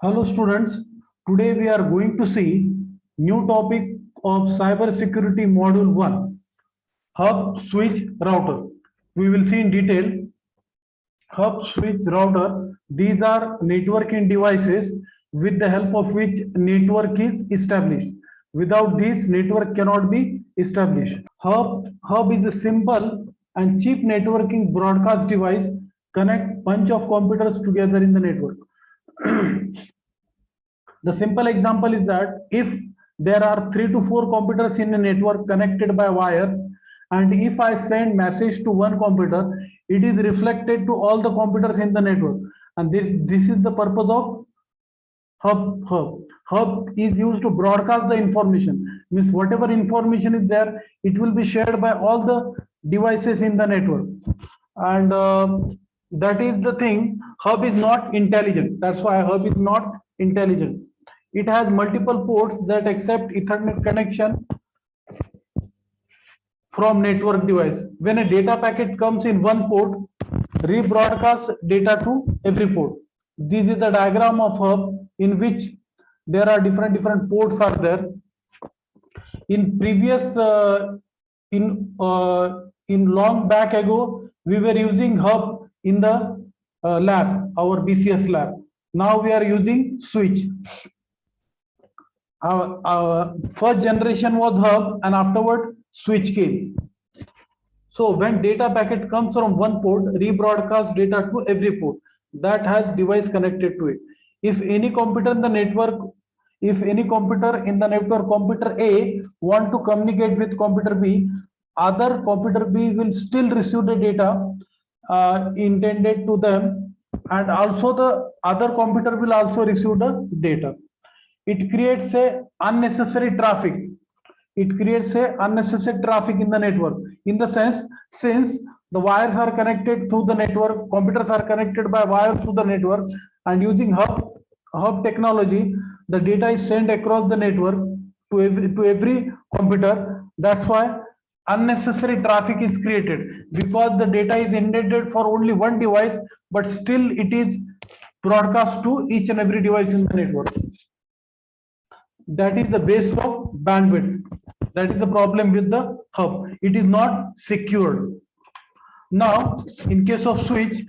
Hello students, today we are going to see new topic of cyber security module 1, hub switch router. We will see in detail hub switch router. These are networking devices with the help of which network is established. Without this, network cannot be established. Hub is a simple and cheap networking broadcast device connect bunch of computers together in the network. The simple example is that if there are 3 to 4 computers in a network connected by wires, and if I send message to one computer, it is reflected to all the computers in the network. And this is the purpose of hub. Hub is used to broadcast the information. Means whatever information is there, it will be shared by all the devices in the network. And that is the thing. Hub is not intelligent. That's why hub is not intelligent. It has multiple ports that accept Ethernet connection from network device. When a data packet comes in one port, rebroadcast data to every port. This is the diagram of hub in which there are different ports are there. In previous in long back ago, we were using hub in the lab, our BCS lab. Now we are using switch. Our first generation was hub, and afterward switch came. So when data packet comes from one port, rebroadcast data to every port that has device connected to it. If any computer in the network, computer A want to communicate with computer B, other computer B will still receive the data intended to them, and also the other computer will also receive the data. It creates a unnecessary traffic. It creates a unnecessary traffic in the network. In the sense, since the wires are connected through the network, computers are connected by wires to the network, and using hub technology, the data is sent across the network to every computer. That's why unnecessary traffic is created, because the data is intended for only one device, but still it is broadcast to each and every device in the network. That is the base of bandwidth. That is the problem with the hub. It is not secured. Now, in case of switch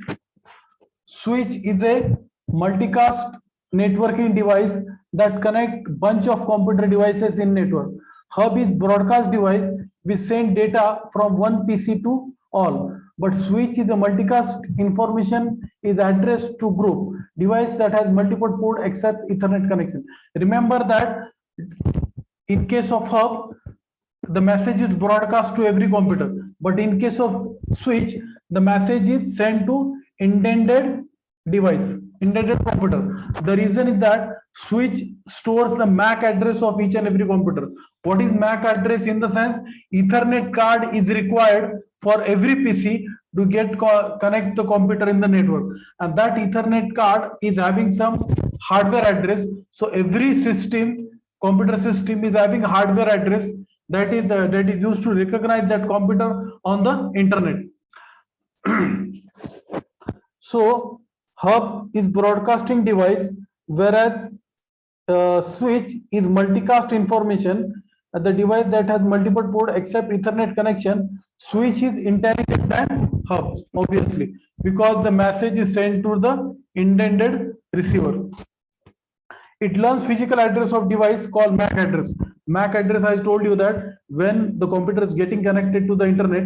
is a multicast networking device that connect bunch of computer devices in network. Hub is broadcast device which send data from one PC to all. But switch is a multicast information is addressed to group device that has multiple port except Ethernet connection. Remember that in case of hub, the message is broadcast to every computer, but in case of switch, the message is sent to intended device, intended computer. The reason is that switch stores the MAC address of each and every computer. What is MAC address? In the sense, Ethernet card is required for every PC to get connect the computer in the network, and that Ethernet card is having some hardware address. So every system, computer system, is having hardware address that is used to recognize that computer on the internet. So hub is broadcasting device, whereas switch is multicast information. The device that has multiple port except Ethernet connection. Switch is intelligent than hub, obviously, because the message is sent to the intended receiver. It learns physical address of device called MAC address. MAC address, I told you that when the computer is getting connected to the internet,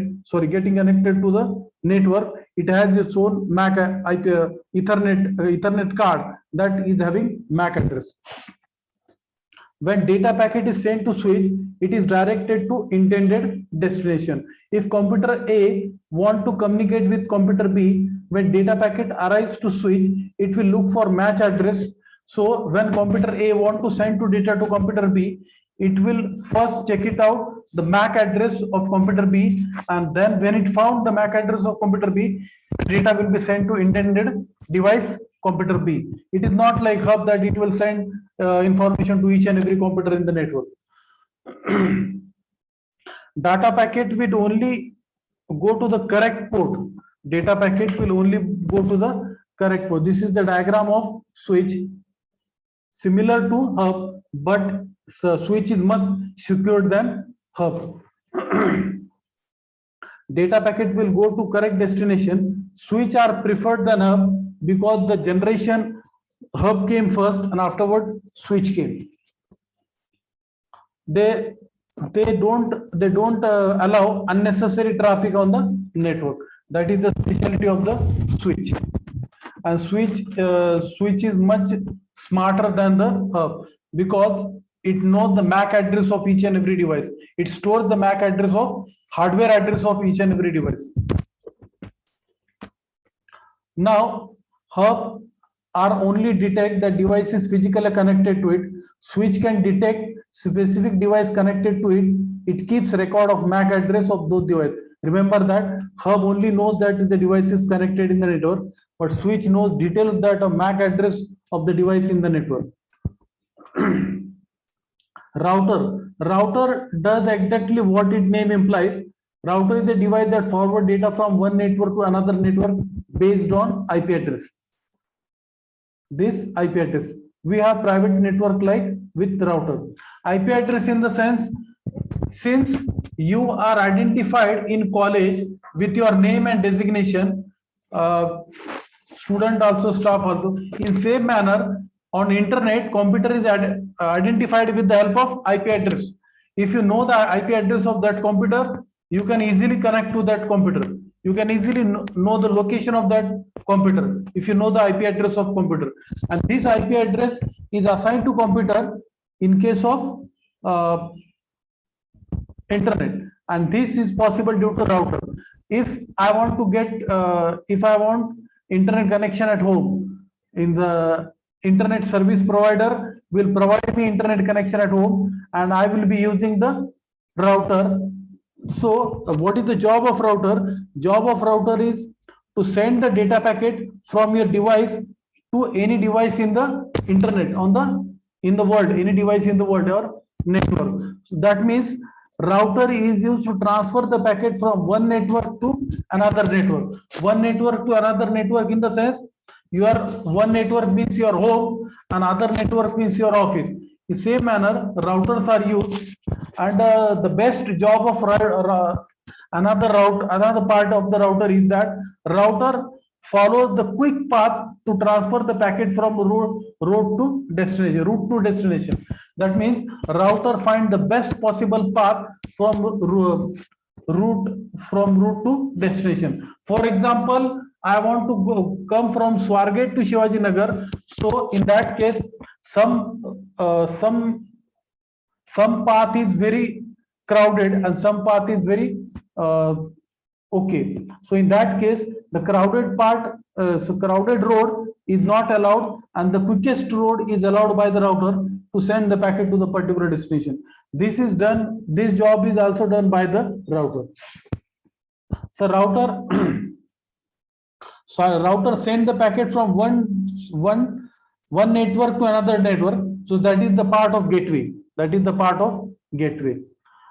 getting connected to the network, it has its own MAC Ethernet card that is having MAC address. When data packet is sent to switch, it is directed to intended destination. If computer A want to communicate with computer B, when data packet arrives to switch, it will look for match address. So when computer A want to send to data to computer B, it will first check it out the MAC address of computer B, and then when it found the MAC address of computer B, data will be sent to intended device computer B. It is not like hub that it will send information to each and every computer in the network. Data packet will only go to the correct port. Data packet will only go to the correct port. This is the diagram of switch. similar to hub, but switch is much secured than hub. Data packet will go to correct destination. Switch are preferred than hub because the generation hub came first and afterward switch came. They don't allow unnecessary traffic on the network. That is the specialty of the switch. And switch is much smarter than the hub because it knows the MAC address of each and every device. It stores the MAC address of hardware address of each and every device. Now hub are only detect the device is physically connected to it. Switch can detect specific device connected to it. It keeps record of MAC address of those devices. Remember that hub only knows that the device is connected in the network, but switch knows detail of that MAC address of the device in the network. Router does exactly what its name implies. Router is a device that forward data from one network to another network based on IP address. This IP address. We have private network like with router. IP address in the sense, since you are identified in college with your name and designation, student also, staff also, in same manner on internet, computer is identified with the help of IP address. If you know the IP address of that computer, you can easily connect to that computer. You can easily know the location of that computer if you know the IP address of computer. And this IP address is assigned to computer in case of internet, and this is possible due to router. If I want to get if I want internet connection at home, in the internet service provider will provide me internet connection at home, and I will be using the router. So what is the job of router? Job of router is to send the data packet from your device to any device in the internet, in the world, any device in the world or network. So that means router is used to transfer the packet from one network to another network. One network to another network in the sense, your one network means your home and other network means your office. In the same manner, routers are used, and the best job of another part of the router is that router follows the quick path to transfer the packet from route to destination. That means router find the best possible path from route to destination. For example, I want to come from Swargate to Shivaji Nagar. So in that case, some path is very crowded and some path is very okay. So in that case, the crowded road is not allowed, and the quickest road is allowed by the router to send the packet to the particular destination. This job is also done by the router. So router send the packet from one network to another network. So that is the part of gateway.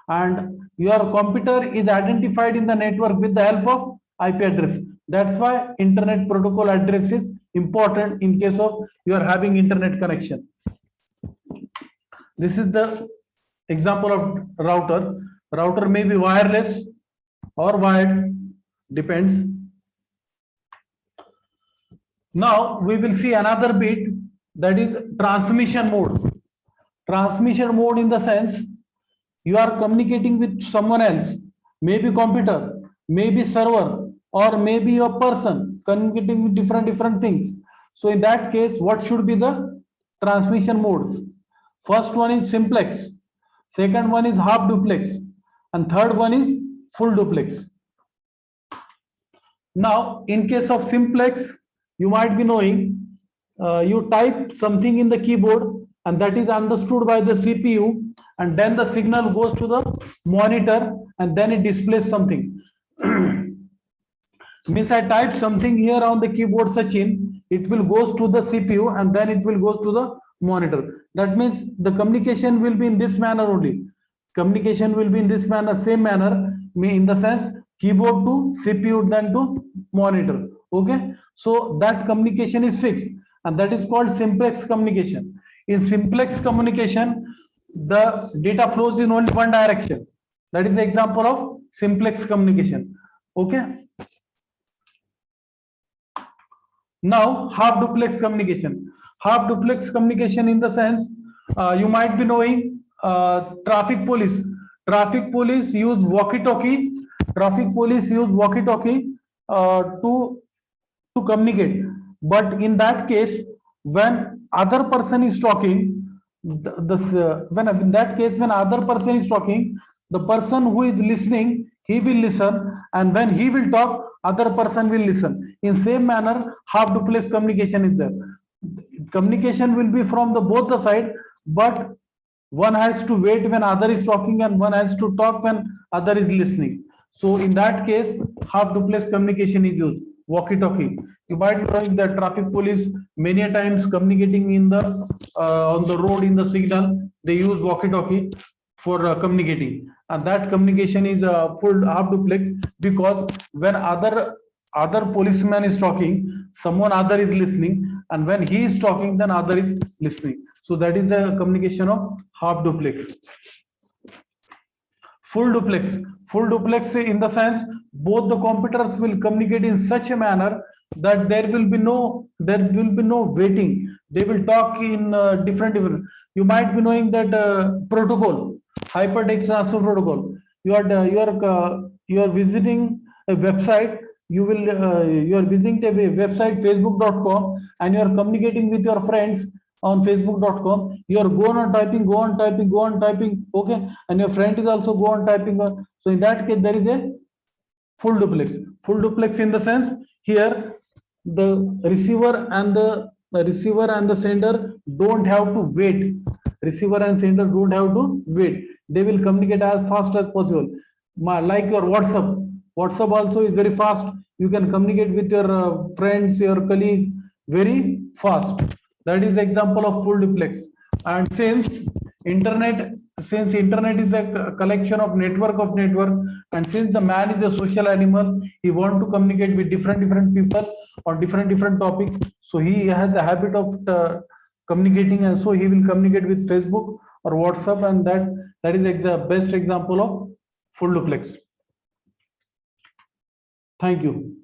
And your computer is identified in the network with the help of IP address. That's why internet protocol address is important in case of you are having internet connection. This is the example of router. Router may be wireless or wired, depends. Now we will see another bit, that is transmission mode. Transmission mode in the sense, you are communicating with someone else, maybe computer, maybe server, or maybe a person communicating with different things. So in that case, what should be the transmission modes? First one is simplex, second one is half duplex, and third one is full duplex. Now in case of simplex, you might be knowing, you type something in the keyboard and that is understood by the CPU, and then the signal goes to the monitor and then it displays something. Means I type something here on the keyboard, Sachin, it will goes to the CPU and then it will goes to the monitor. That means the communication will be in this manner only. Communication will be in this manner, same manner, in the sense keyboard to CPU then to monitor. Okay, so that communication is fixed and that is called simplex communication. In simplex communication, the data flows in only one direction. That is the example of simplex communication. Okay. Now, half duplex communication. Half duplex communication in the sense, you might be knowing traffic police. Traffic police use walkie-talkie. Traffic police use walkie-talkie to communicate. But in that case, when other person is talking, when in that case, when other person is talking, the person who is listening, he will listen, and when he will talk, other person will listen. In same manner, half duplex communication is there. Communication will be from the both the side, but one has to wait when other is talking, and one has to talk when other is listening. So in that case, half duplex communication is used. Walkie-talkie. You might be knowing that traffic police many a times communicating in the on the road in the signal, they use walkie-talkie for communicating, and that communication is full half duplex, because when other policeman is talking, someone other is listening, and when he is talking, then other is listening. So that is the communication of half duplex. Full duplex. Full duplex in the sense, both the computers will communicate in such a manner that there will be no waiting. They will talk in different. You might be knowing that protocol, hypertext transfer protocol. You are visiting a website. You are visiting a website, facebook.com, and you are communicating with your friends on facebook.com. You are go on typing, okay, and your friend is also go on typing. So in that case, there is a full duplex. Full duplex in the sense, here the receiver and the sender don't have to wait. Receiver and sender don't have to wait. They will communicate as fast as possible. Like your WhatsApp. WhatsApp also is very fast. You can communicate with your friends, your colleague very fast. That is the example of full duplex. And since internet is a collection of network, and since the man is a social animal, he wants to communicate with different people on different topics. So he has a habit of communicating, and so he will communicate with Facebook or WhatsApp, and that is like the best example of full duplex. Thank you.